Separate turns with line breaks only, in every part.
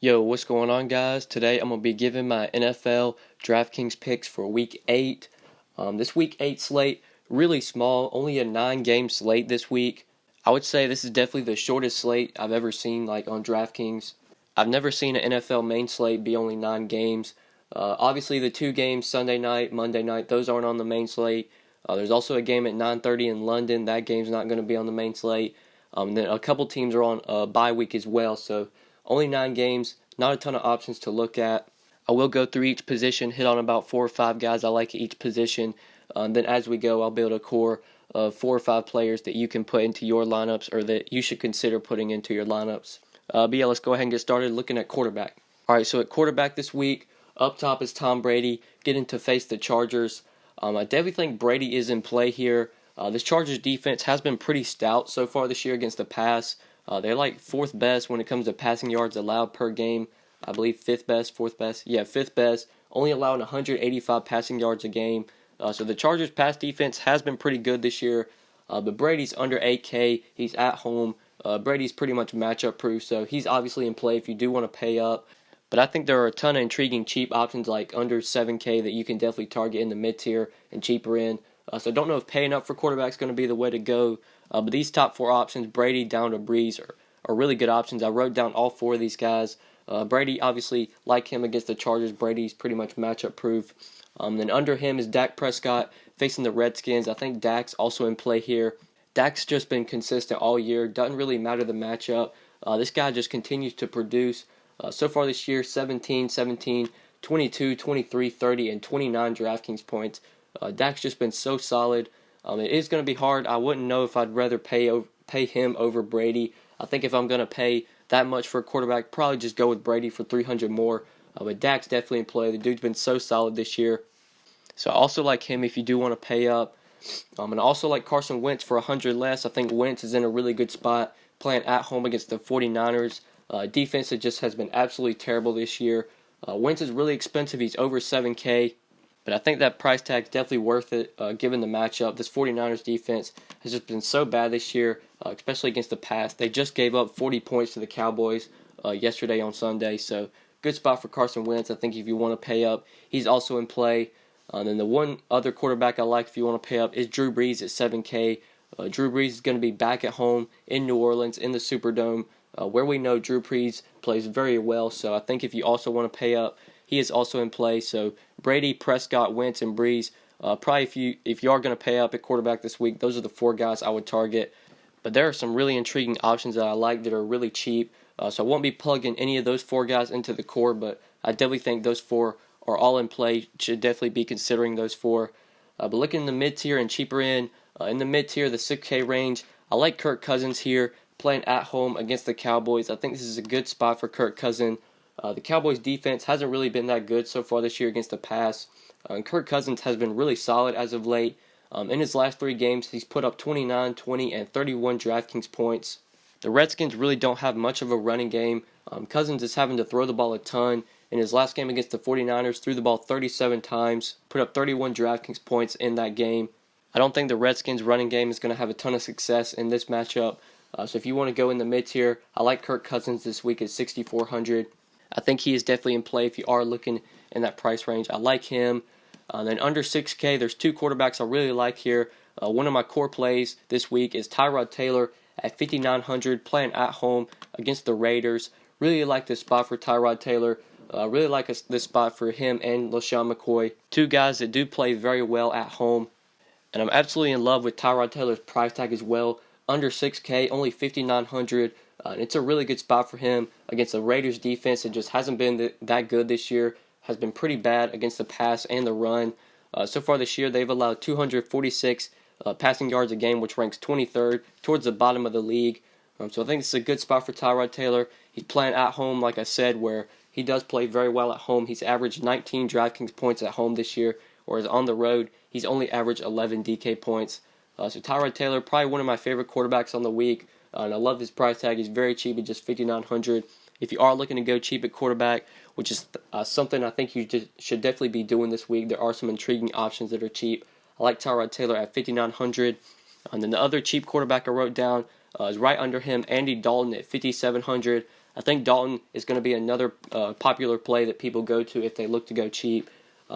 Yo, what's going on, guys? Today I'm going to be giving my NFL DraftKings picks for Week 8. This Week 8 slate, really small, only a 9-game slate this week. I would say this is definitely the shortest slate I've ever seen on DraftKings. I've never seen an NFL main slate be only 9 games. Obviously, the 2 games, Sunday night, Monday night, those aren't on the main slate. There's also a game at 9:30 in London. That game's not going to be on the main slate. Then a couple teams are on a bye week as well, so only 9 games, not a ton of options to look at. I will go through each position, hit on about 4 or 5 guys I like at each position. Then as we go, I'll build a core of 4 or 5 players that you can put into your lineups or that you should consider putting into your lineups. But yeah, let's go ahead and get started looking at quarterback. Alright, so at quarterback this week, up top is Tom Brady, getting to face the Chargers. I definitely think Brady is in play here. This Chargers defense has been pretty stout so far this year against the pass. They're like 4th best when it comes to passing yards allowed per game. I believe 5th best, 4th best. Yeah, 5th best. Only allowing 185 passing yards a game. So the Chargers pass defense has been pretty good this year. But Brady's under 8K. He's at home. Brady's pretty much matchup proof, so he's obviously in play if you do want to pay up. But I think there are a ton of intriguing cheap options like under 7K that you can definitely target in the mid-tier and cheaper in. So I don't know if paying up for quarterback is going to be the way to go. But these top 4 options, Brady down to Breeze, are really good options. I wrote down all 4 of these guys. Brady, obviously, like him against the Chargers, Brady's pretty much matchup proof. Then under him is Dak Prescott facing the Redskins. I think Dak's also in play here. Dak's just been consistent all year. Doesn't really matter the matchup. This guy just continues to produce. So far this year, 17, 22, 23, 30, and 29 DraftKings points. Dak's just been so solid. It is going to be hard. I wouldn't know if I'd rather pay him over Brady. I think if I'm going to pay that much for a quarterback, probably just go with Brady for 300 more. But Dak's definitely in play. The dude's been so solid this year. So I also like him if you do want to pay up. And I also like Carson Wentz for 100 less. I think Wentz is in a really good spot playing at home against the 49ers. Defense just has been absolutely terrible this year. Wentz is really expensive. He's over 7K. But I think that price tag is definitely worth it given the matchup. This 49ers defense has just been so bad this year, especially against the pass. They just gave up 40 points to the Cowboys yesterday on Sunday. So good spot for Carson Wentz. I think if you want to pay up, he's also in play. Then the one other quarterback I like if you want to pay up is Drew Brees at 7K. Drew Brees is going to be back at home in New Orleans in the Superdome, where we know Drew Brees plays very well. So I think if you also want to pay up, he is also in play. So Brady, Prescott, Wentz, and Breeze. Probably if you are going to pay up at quarterback this week, those are the 4 guys I would target. But there are some really intriguing options that I like that are really cheap. So I won't be plugging any of those 4 guys into the core, but I definitely think those 4 are all in play. Should definitely be considering those 4. But looking in the mid-tier and cheaper in the mid-tier, the 6K range, I like Kirk Cousins here playing at home against the Cowboys. I think this is a good spot for Kirk Cousins. The Cowboys' defense hasn't really been that good so far this year against the pass. And Kirk Cousins has been really solid as of late. In his last 3 games, he's put up 29, 20, and 31 DraftKings points. The Redskins really don't have much of a running game. Cousins is having to throw the ball a ton. In his last game against the 49ers, threw the ball 37 times, put up 31 DraftKings points in that game. I don't think the Redskins' running game is going to have a ton of success in this matchup. So if you want to go in the mid-tier, I like Kirk Cousins this week at 6,400. I think he is definitely in play if you are looking in that price range. I like him. Then under 6K, there's 2 quarterbacks I really like here. One of my core plays this week is TYROD Taylor at 5,900, playing at home against the Raiders. Really like this spot for TYROD Taylor. Really like this spot for him and LeSean McCoy. 2 guys that do play very well at home. And I'm absolutely in love with TYROD Taylor's price tag as well. Under 6K, only 5,900. It's a really good spot for him against the Raiders defense. It just hasn't been that good this year. Has been pretty bad against the pass and the run. So far this year, they've allowed 246 passing yards a game, which ranks 23rd towards the bottom of the league. So I think it's a good spot for TYROD Taylor. He's playing at home, like I said, where he does play very well at home. He's averaged 19 DraftKings points at home this year, whereas on the road, he's only averaged 11 DK points. So TYROD Taylor, probably one of my favorite quarterbacks on the week. And I love his price tag. He's very cheap at just 5,900. If you are looking to go cheap at quarterback, which is something I think you should definitely be doing this week, there are some intriguing options that are cheap. I like TYROD Taylor at 5,900. And then the other cheap quarterback I wrote down is right under him, Andy Dalton at 5,700. I think Dalton is going to be another popular play that people go to if they look to go cheap.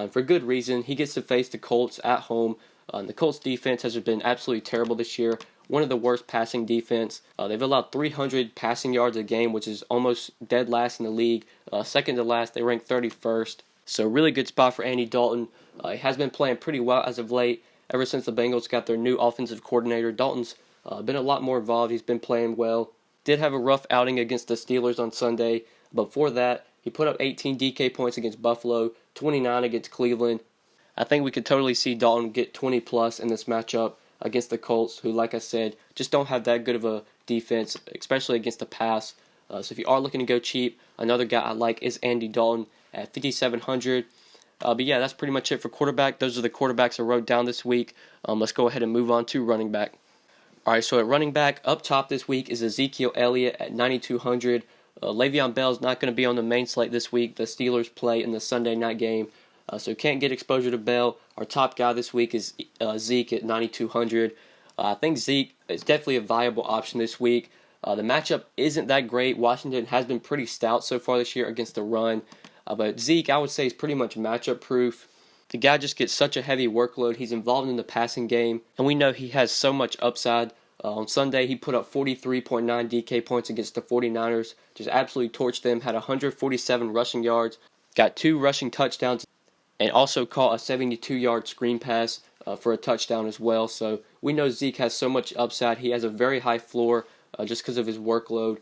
For good reason. He gets to face the Colts at home. The Colts defense has been absolutely terrible this year. One of the worst passing defense. They've allowed 300 passing yards a game, which is almost dead last in the league. Second to last, they rank 31st. So really good spot for Andy Dalton. He has been playing pretty well as of late. Ever since the Bengals got their new offensive coordinator, Dalton's been a lot more involved. He's been playing well. Did have a rough outing against the Steelers on Sunday. Before that, he put up 18 DK points against Buffalo, 29 against Cleveland. I think we could totally see Dalton get 20 plus in this matchup against the Colts, who, like I said, just don't have that good of a defense, especially against the pass. So if you are looking to go cheap, another guy I like is Andy Dalton at 5,700. But yeah, that's pretty much it for quarterback. Those are the quarterbacks I wrote down this week. Let's go ahead and move on to running back. All right, so at running back, up top this week is Ezekiel Elliott at 9,200. Le'Veon Bell is not going to be on the main slate this week. The Steelers play in the Sunday night game, so can't get exposure to Bell. Our top guy this week is Zeke at 9,200. I think Zeke is definitely a viable option this week. The matchup isn't that great. Washington has been pretty stout so far this year against the run, but Zeke, I would say, is pretty much matchup proof. The guy just gets such a heavy workload. He's involved in the passing game, and we know he has so much upside. On Sunday, he put up 43.9 DK points against the 49ers. Just absolutely torched them. Had 147 rushing yards. Got 2 rushing touchdowns. And also caught a 72-yard screen pass for a touchdown as well. So we know Zeke has so much upside. He has a very high floor just because of his workload.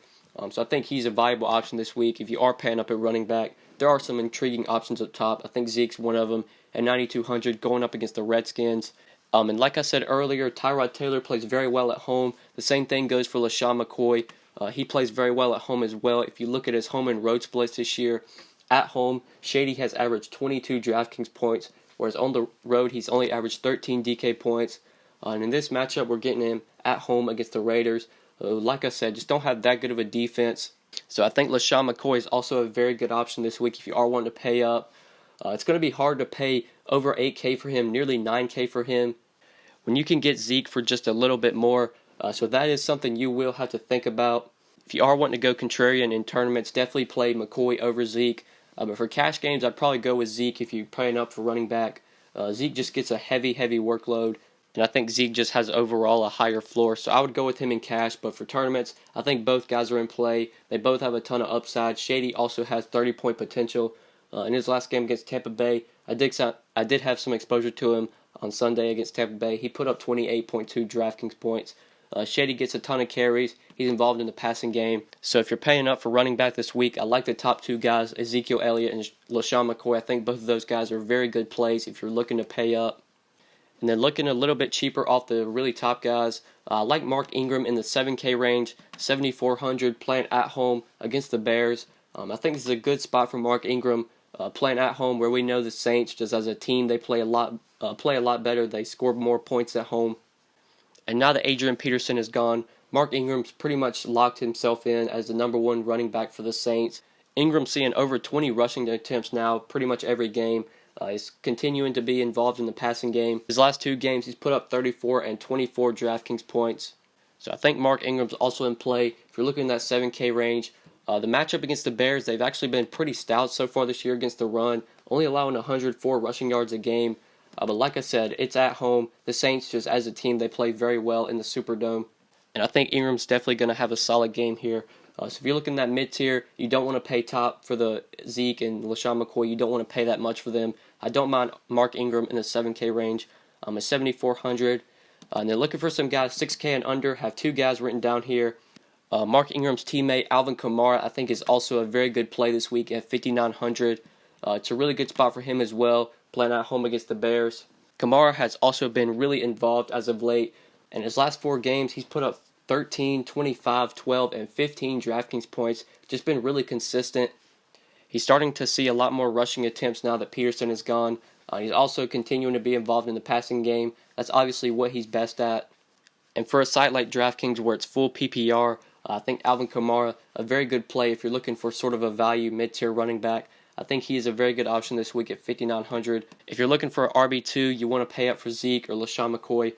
So I think he's a viable option this week. If you are paying up at running back, there are some intriguing options up top. I think Zeke's one of them at 9,200 going up against the Redskins. And like I said earlier, Tyrod Taylor plays very well at home. The same thing goes for LeSean McCoy. He plays very well at home as well. If you look at his home and road splits this year, at home, Shady has averaged 22 DraftKings points, whereas on the road, he's only averaged 13 DK points. And in this matchup, we're getting him at home against the Raiders. Like I said, just don't have that good of a defense. So I think LeSean McCoy is also a very good option this week if you are wanting to pay up. It's going to be hard to pay over 8K for him, nearly 9K for him, when you can get Zeke for just a little bit more. So that is something you will have to think about. If you are wanting to go contrarian in tournaments, definitely play McCoy over Zeke. But for cash games, I'd probably go with Zeke if you're paying up for running back. Zeke just gets a heavy workload, and I think Zeke just has overall a higher floor. So I would go with him in cash, but for tournaments, I think both guys are in play. They both have a ton of upside. Shady also has 30-point potential. In his last game against Tampa Bay, I did have some exposure to him on Sunday against Tampa Bay. He put up 28.2 DraftKings points. Shady gets a ton of carries. He's involved in the passing game. So if you're paying up for running back this week, I like the top 2 guys, Ezekiel Elliott and LeSean McCoy. I think both of those guys are very good plays if you're looking to pay up. And then looking a little bit cheaper off the really top guys, I like Mark Ingram in the 7K range, 7,400, playing at home against the Bears. I think this is a good spot for Mark Ingram. Playing at home, where we know the Saints, just as a team, they play a lot better. They score more points at home. And now that Adrian Peterson is gone, Mark Ingram's pretty much locked himself in as the number 1 running back for the Saints. Ingram's seeing over 20 rushing attempts now, pretty much every game. He's continuing to be involved in the passing game. His last 2 games, he's put up 34 and 24 DraftKings points. So I think Mark Ingram's also in play. If you're looking at that 7K range, the matchup against the Bears, they've actually been pretty stout so far this year against the run, only allowing 104 rushing yards a game. But like I said, it's at home. The Saints, just as a team, they play very well in the Superdome. And I think Ingram's definitely going to have a solid game here. So if you're looking at that mid-tier, you don't want to pay top for the Zeke and LeSean McCoy. You don't want to pay that much for them. I don't mind Mark Ingram in the 7K range. At 7,400. And they're looking for some guys 6K and under. Have 2 guys written down here. Mark Ingram's teammate, ALVIN, I think is also a very good play this week at 5,900. It's a really good spot for him as well, playing at home against the Bears. KAMARA has also been really involved as of late. In his last 4 games, he's put up 13, 25, 12, and 15 DraftKings points. Just been really consistent. He's starting to see a lot more rushing attempts now that Peterson is gone. He's also continuing to be involved in the passing game. That's obviously what he's best at. And for a site like DraftKings where it's full PPR, I think ALVIN, a very good play if you're looking for sort of a value mid-tier running back. I think he is a very good option this week at 5,900. If you're looking for an RB2, you want to pay up for Zeke or LeSean McCoy,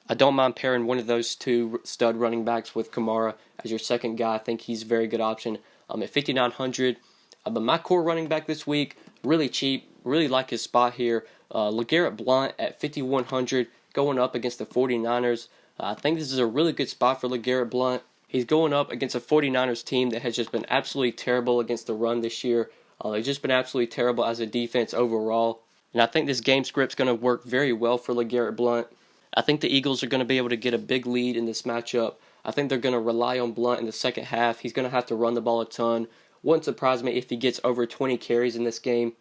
I don't mind pairing one of those 2 stud running backs with KAMARA as your second guy. I think he's a very good option. at 5,900. But my core running back this week, really cheap, really like his spot here. LeGarrette Blount at 5,100 going up against the 49ers. I think this is a really good spot for LeGarrette Blount. He's going up against a 49ers team that has just been absolutely terrible against the run this year. They've just been absolutely terrible as a defense overall. And I think this game script's going to work very well for LeGarrette Blount. I think the Eagles are going to be able to get a big lead in this matchup. I think they're going to rely on Blount in the second half. He's going to have to run the ball a ton. Wouldn't surprise me if he gets over 20 carries in this game.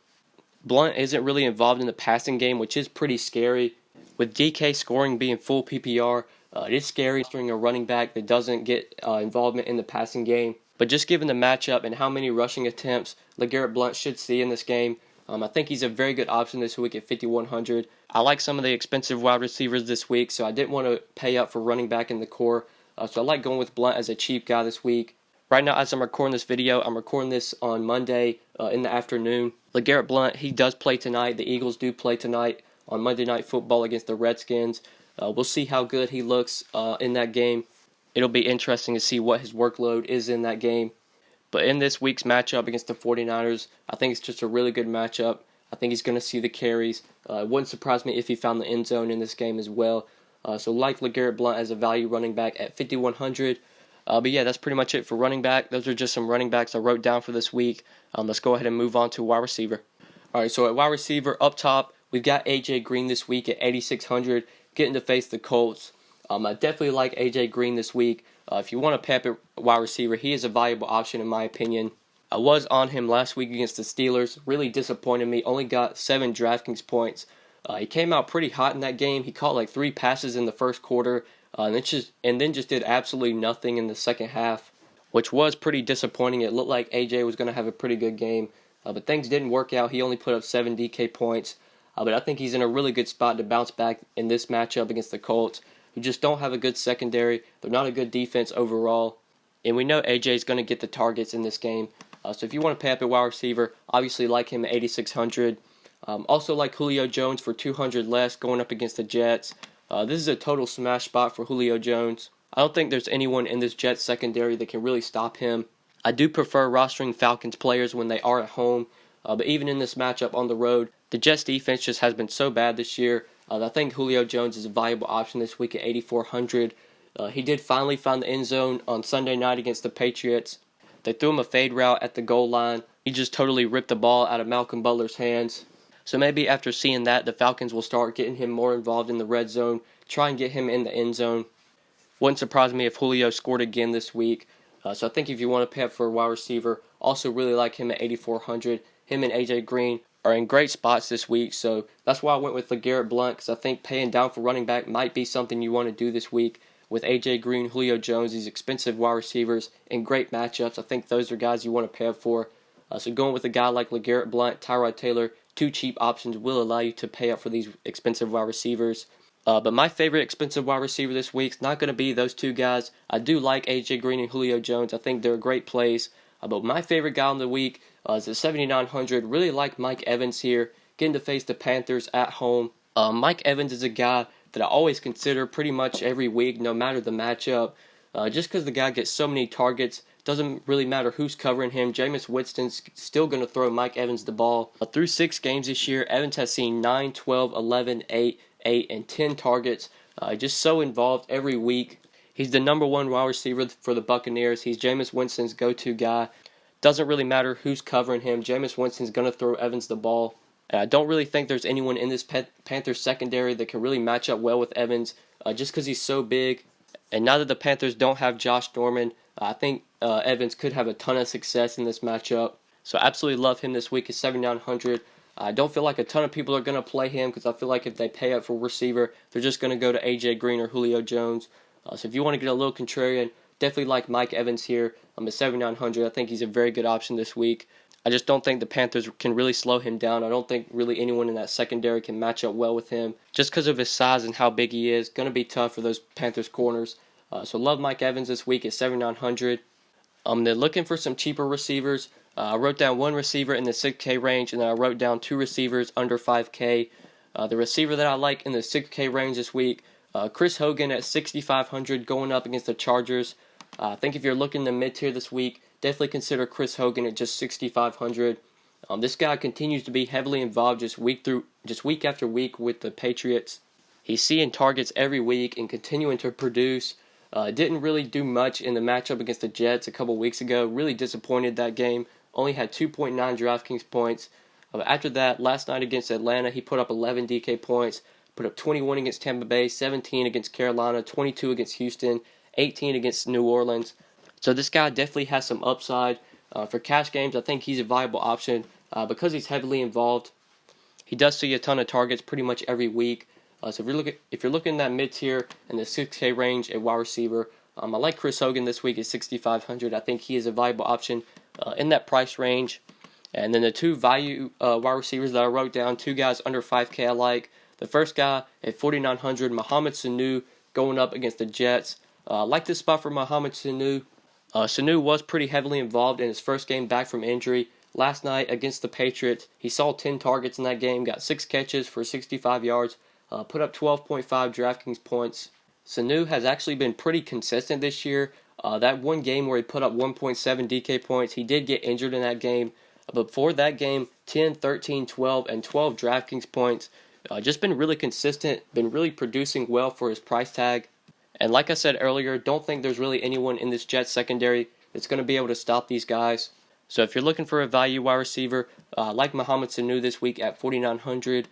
Blount isn't really involved in the passing game, which is pretty scary. With DK scoring being full PPR, it is scary during a running back that doesn't get involvement in the passing game. But just given the matchup and how many rushing attempts LeGarrette Blount should see in this game, I think he's a very good option this week at 5,100. I like some of the expensive wide receivers this week, so I didn't want to pay up for running back in the core. So I like going with Blount as a cheap guy this week. Right now, as I'm recording this video, I'm recording this on Monday in the afternoon. LeGarrette Blount, he does play tonight. The Eagles do play tonight on Monday Night Football against the Redskins. We'll see how good he looks in that game. It'll be interesting to see what his workload is in that game. But in this week's matchup against the 49ers, I think it's just a really good matchup. I think he's going to see the carries. It wouldn't surprise me if he found the end zone in this game as well. So like LeGarrette Blount as a value running back at 5,100. But yeah, that's pretty much it for running back. Those are just some running backs I wrote down for this week. Let's go ahead and move on to wide receiver. Alright, so at wide receiver up top, we've got AJ Green this week at 8,600, getting to face the Colts. I definitely like AJ Green this week. If you want to pay up at wide receiver, he is a valuable option in my opinion. I was on him last week against the Steelers. Really disappointed me. Only got 7 DraftKings points. He came out pretty hot in that game. He caught like 3 passes in the first quarter, and then just did absolutely nothing in the second half, which was pretty disappointing. It looked like AJ was going to have a pretty good game, but things didn't work out. He only put up 7 DK points, but I think he's in a really good spot to bounce back in this matchup against the Colts, who just don't have a good secondary. They're not a good defense overall, and we know AJ is going to get the targets in this game. So if you want to pay up at wide receiver, obviously like him at 8,600. Also like Julio Jones for 200 less going up against the Jets. This is a total smash spot for Julio Jones. I don't think there's anyone in this Jets secondary that can really stop him. I do prefer rostering Falcons players when they are at home, but even in this matchup on the road, the Jets defense just has been so bad this year. I think Julio Jones is a valuable option this week at 8,400. He did finally find the end zone on Sunday night against the Patriots. They threw him a fade route at the goal line. He just totally ripped the ball out of Malcolm Butler's hands. So maybe after seeing that, the Falcons will start getting him more involved in the red zone, try and get him in the end zone. Wouldn't surprise me if Julio scored again this week. So I think if you want to pay up for a wide receiver, also really like him at 8,400. Him and AJ Green are in great spots this week, so that's why I went with LeGarrette Blount, because I think paying down for running back might be something you want to do this week. With AJ Green, Julio Jones, these expensive wide receivers in great matchups, I think those are guys you want to pay up for. So going with a guy like LeGarrette Blount, TYROD Taylor, 2 cheap options will allow you to pay up for these expensive wide receivers. But my favorite expensive wide receiver this week is not going to be those 2 guys. I do like AJ Green and Julio Jones. I think they're great plays. But my favorite guy on the week is at 7,900. Really like Mike Evans here, getting to face the Panthers at home. Mike Evans is a guy that I always consider pretty much every week, no matter the matchup. Just because the guy gets so many targets, doesn't really matter who's covering him. Jameis Winston's still going to throw Mike Evans the ball. Through 6 games this year, Evans has seen 9, 12, 11, 8, 8, and 10 targets. Just so involved every week. He's the number 1 wide receiver for the Buccaneers. He's Jameis Winston's go-to guy. Doesn't really matter who's covering him. Jameis Winston's going to throw Evans the ball. And I don't really think there's anyone in this Panthers secondary that can really match up well with Evans, just because he's so big. And now that the Panthers don't have Josh Norman, I think Evans could have a ton of success in this matchup. So I absolutely love him this week at 7,900. I don't feel like a ton of people are going to play him, because I feel like if they pay up for receiver, they're just going to go to AJ Green or Julio Jones. So if you want to get a little contrarian, definitely like Mike Evans here. I'm at 7,900. I think he's a very good option this week. I just don't think the Panthers can really slow him down. I don't think really anyone in that secondary can match up well with him. Just because of his size and how big he is, going to be tough for those Panthers corners. So love Mike Evans this week at 7,900. They're looking for some cheaper receivers. I wrote down 1 receiver in the 6K range, and then I wrote down 2 receivers under 5K. The receiver that I like in the 6K range this week, Chris Hogan at 6,500 going up against the Chargers. I think if you're looking in the mid-tier this week, definitely consider Chris Hogan at just 6,500. This guy continues to be heavily involved just week after week with the Patriots. He's seeing targets every week and continuing to produce. Didn't really do much in the matchup against the Jets a couple weeks ago. Really disappointed that game. Only had 2.9 DraftKings points. After that, last night against Atlanta, he put up 11 DK points. Put up 21 against Tampa Bay, 17 against Carolina, 22 against Houston, 18 against New Orleans. So this guy definitely has some upside. For cash games, I think he's a viable option because he's heavily involved. He does see a ton of targets pretty much every week. So if you're looking at that mid tier in the 6K range at wide receiver, I like Chris Hogan this week at 6,500. I think he is a viable option in that price range. And then the two value wide receivers that I wrote down, two guys under 5K I like. The first guy at 4,900, Mohamed SANU, going up against the Jets. I like this spot for Mohamed SANU. SANU was pretty heavily involved in his first game back from injury. Last night against the Patriots, he saw 10 targets in that game, got 6 catches for 65 yards, put up 12.5 DraftKings points. SANU has actually been pretty consistent this year. That one game where he put up 1.7 DK points, he did get injured in that game. But before that game, 10, 13, 12, and 12 DraftKings points. Just been really consistent, been really producing well for his price tag. And like I said earlier, don't think there's really anyone in this Jets secondary that's going to be able to stop these guys. So if you're looking for a value wide receiver, like Mohamed SANU this week at 4,900.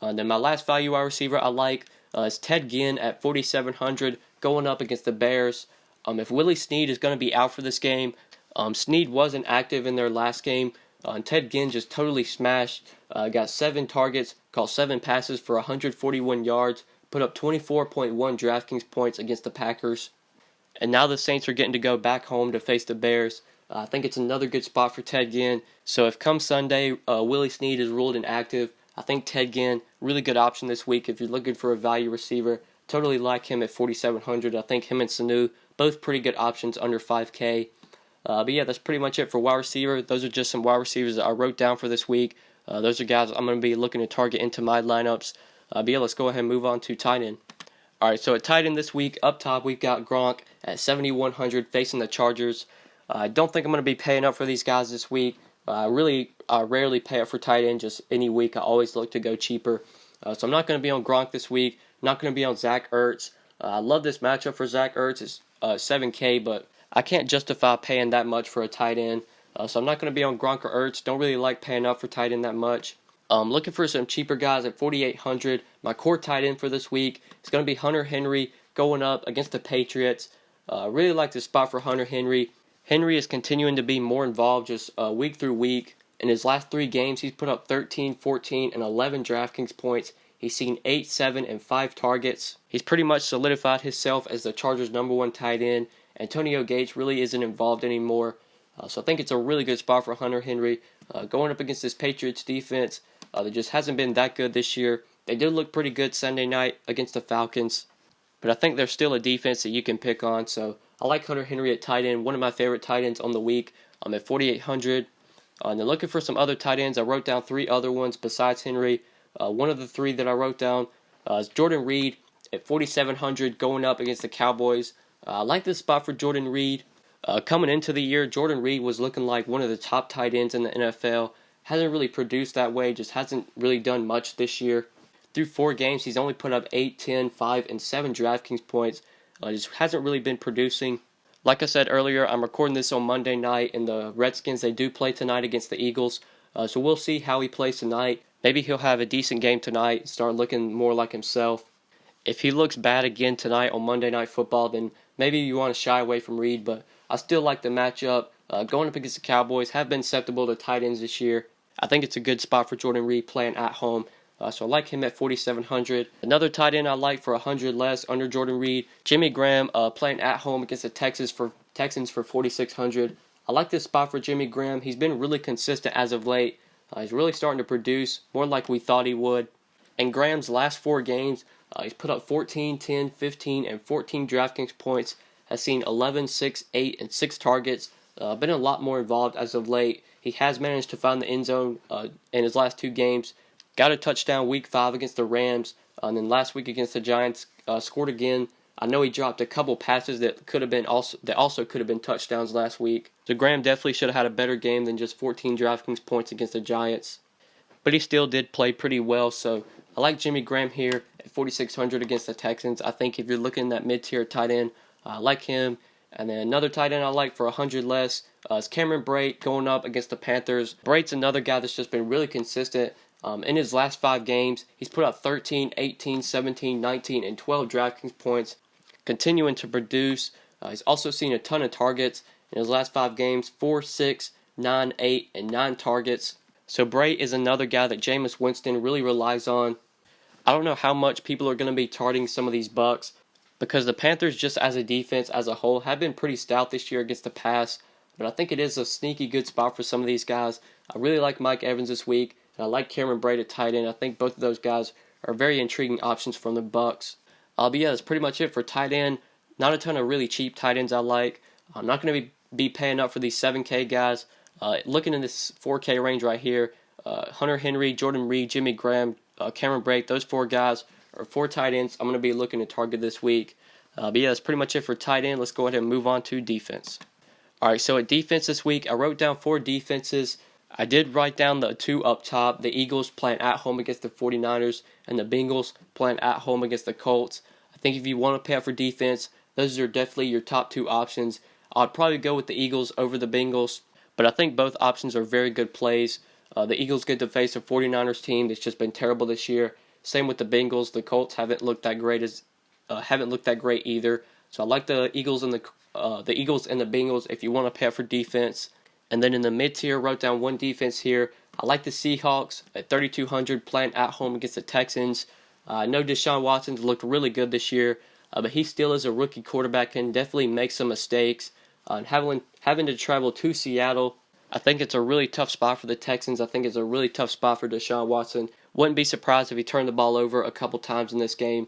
Then my last value wide receiver I like is Ted Ginn at 4,700, going up against the Bears. If Willie Snead is going to be out for this game, Snead wasn't active in their last game. Ted Ginn just totally smashed. Got 7 targets, caught 7 passes for 141 yards, put up 24.1 DraftKings points against the Packers. And now the Saints are getting to go back home to face the Bears. I think it's another good spot for Ted Ginn. So if come Sunday, Willie Snead is ruled inactive, I think Ted Ginn, really good option this week if you're looking for a value receiver. Totally like him at 4,700. I think him and SANU, both pretty good options under 5K. But yeah, that's pretty much it for wide receiver. Those are just some wide receivers that I wrote down for this week. Those are guys I'm going to be looking to target into my lineups. But yeah, let's go ahead and move on to tight end. Alright, so at tight end this week, up top we've got Gronk at 7,100 facing the Chargers. I don't think I'm going to be paying up for these guys this week. I rarely pay up for tight end, just any week. I always look to go cheaper. So I'm not going to be on Gronk this week. Not going to be on Zach Ertz. I love this matchup for Zach Ertz. It's 7K, but I can't justify paying that much for a tight end. So I'm not going to be on Gronk or Ertz. Don't really like paying up for tight end that much. Looking for some cheaper guys at 4,800. My core tight end for this week is going to be Hunter Henry going up against the Patriots. Really like this spot for Hunter Henry. Henry is continuing to be more involved just week through week. In his last 3 games, he's put up 13, 14, and 11 DraftKings points. He's seen 8, 7, and 5 targets. He's pretty much solidified himself as the Chargers' #1 tight end. Antonio Gates really isn't involved anymore. So I think it's a really good spot for Hunter Henry. Going up against this Patriots defense that just hasn't been that good this year. They did look pretty good Sunday night against the Falcons. But I think there's still a defense that you can pick on. So I like Hunter Henry at tight end, one of my favorite tight ends on the week. I'm at 4,800. And then looking for some other tight ends, I wrote down 3 other ones besides Henry. One of the 3 that I wrote down is Jordan Reed at 4,700 going up against the Cowboys. I like this spot for Jordan Reed. Coming into the year, Jordan Reed was looking like one of the top tight ends in the NFL. Hasn't really produced that way, just hasn't really done much this year. Through 4 games, he's only put up 8, 10, 5, and 7 DraftKings points. Just hasn't really been producing. Like I said earlier, I'm recording this on Monday night, and the Redskins, they do play tonight against the Eagles. So we'll see how he plays tonight. Maybe he'll have a decent game tonight and start looking more like himself. If he looks bad again tonight on Monday Night Football, then maybe you want to shy away from Reed, but I still like the matchup. Going up against the Cowboys, have been susceptible to tight ends this year. I think it's a good spot for Jordan Reed playing at home. So I like him at 4,700. Another tight end I like for 100 less under Jordan Reed, Jimmy Graham playing at home against the Texans for 4,600. I like this spot for Jimmy Graham. He's been really consistent as of late. He's really starting to produce more like we thought he would. In Graham's last 4 games, he's put up 14, 10, 15, and 14 DraftKings points. Has seen 11, 6, 8, and 6 targets. Been a lot more involved as of late. He has managed to find the end zone in his last 2 games. Got a touchdown week 5 against the Rams. And then last week against the Giants, scored again. I know he dropped a couple passes that also could have been touchdowns last week. So Graham definitely should have had a better game than just 14 DraftKings points against the Giants. But he still did play pretty well, so I like Jimmy Graham here at 4,600 against the Texans. I think if you're looking at mid-tier tight end, I like him. And then another tight end I like for 100 less is Cameron Brate going up against the Panthers. Brate's another guy that's just been really consistent. In his last 5 games, he's put up 13, 18, 17, 19, and 12 DraftKings points, continuing to produce. He's also seen a ton of targets in his last 5 games, 4, 6, 9, 8, and 9 targets. So Brate is another guy that Jameis Winston really relies on. I don't know how much people are going to be targeting some of these Bucks because the Panthers, just as a defense as a whole, have been pretty stout this year against the pass. But I think it is a sneaky good spot for some of these guys. I really like Mike Evans this week, and I like Cameron Brate at tight end. I think both of those guys are very intriguing options from the Bucks. But yeah, that's pretty much it for tight end. Not a ton of really cheap tight ends I like. I'm not going to be paying up for these 7K guys. Looking in this 4K range right here, Hunter Henry, Jordan Reed, Jimmy Graham, Cameron Brate, those 4 guys are 4 tight ends I'm going to be looking to target this week. But yeah, that's pretty much it for tight end. Let's go ahead and move on to defense. Alright, so at defense this week, I wrote down 4 defenses. I did write down the 2 up top, the Eagles playing at home against the 49ers, and the Bengals playing at home against the Colts. I think if you want to pay up for defense, those are definitely your top 2 options. I'd probably go with the Eagles over the Bengals, but I think both options are very good plays. The Eagles get to face a 49ers team that's just been terrible this year. Same with the Bengals. The Colts haven't looked that great either. So I like the Eagles and the Bengals if you want to pay up for defense. And then in the mid-tier, wrote down 1 defense here. I like the Seahawks at 3,200 playing at home against the Texans. I know Deshaun Watson's looked really good this year, but he still is a rookie quarterback and definitely makes some mistakes. Having to travel to Seattle, I think it's a really tough spot for the Texans. I think it's a really tough spot for Deshaun Watson. Wouldn't be surprised if he turned the ball over a couple times in this game.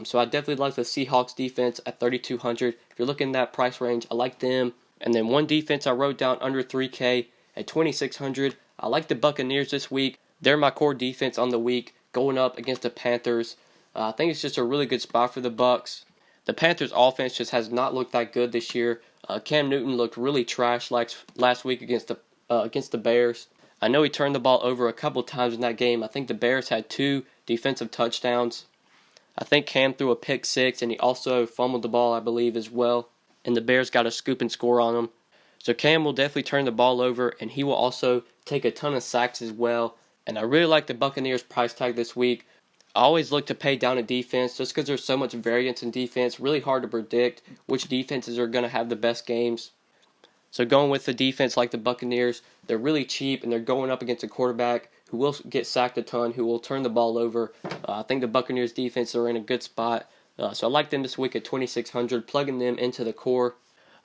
So I definitely like the Seahawks defense at 3,200. If you're looking at that price range, I like them. And then 1 defense I wrote down under 3K at 2,600. I like the Buccaneers this week. They're my core defense on the week, going up against the Panthers. I think it's just a really good spot for the Bucs. The Panthers' offense just has not looked that good this year. Cam Newton looked really trash last week against the Bears. I know he turned the ball over a couple times in that game. I think the Bears had 2 defensive touchdowns. I think Cam threw a pick 6, and he also fumbled the ball, I believe, as well. And the Bears got a scoop and score on him. So Cam will definitely turn the ball over, and he will also take a ton of sacks as well. And I really like the Buccaneers price tag this week. I always look to pay down a defense just because there's so much variance in defense. Really hard to predict which defenses are going to have the best games. So going with the defense like the Buccaneers, they're really cheap and they're going up against a quarterback who will get sacked a ton, who will turn the ball over. I think the Buccaneers defense are in a good spot. So I like them this week at 2,600, plugging them into the core.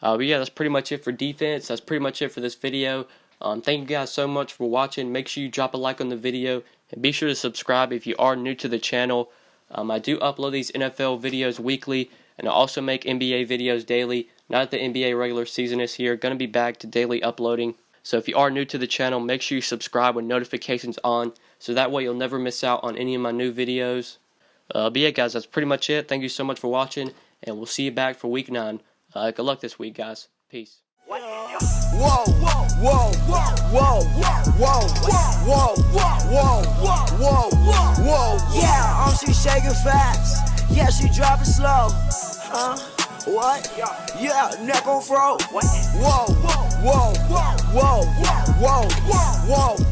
But yeah, that's pretty much it for defense. That's pretty much it for this video. Thank you guys so much for watching. Make sure you drop a like on the video. And be sure to subscribe if you are new to the channel. I do upload these NFL videos weekly, and I also make NBA videos daily. Now that the NBA regular season is here, going to be back to daily uploading. So if you are new to the channel, make sure you subscribe with notifications on, so that way you'll never miss out on any of my new videos. But yeah, guys, that's pretty much it. Thank you so much for watching, and we'll see you back for Week 9. Good luck this week, guys. Peace.
Whoa, whoa, whoa, whoa, whoa, whoa, whoa, whoa. Yeah, she shaking fast. Yeah, she dropping slow. What? Yeah, neck on fro. Whoa, whoa, whoa, whoa, whoa, whoa.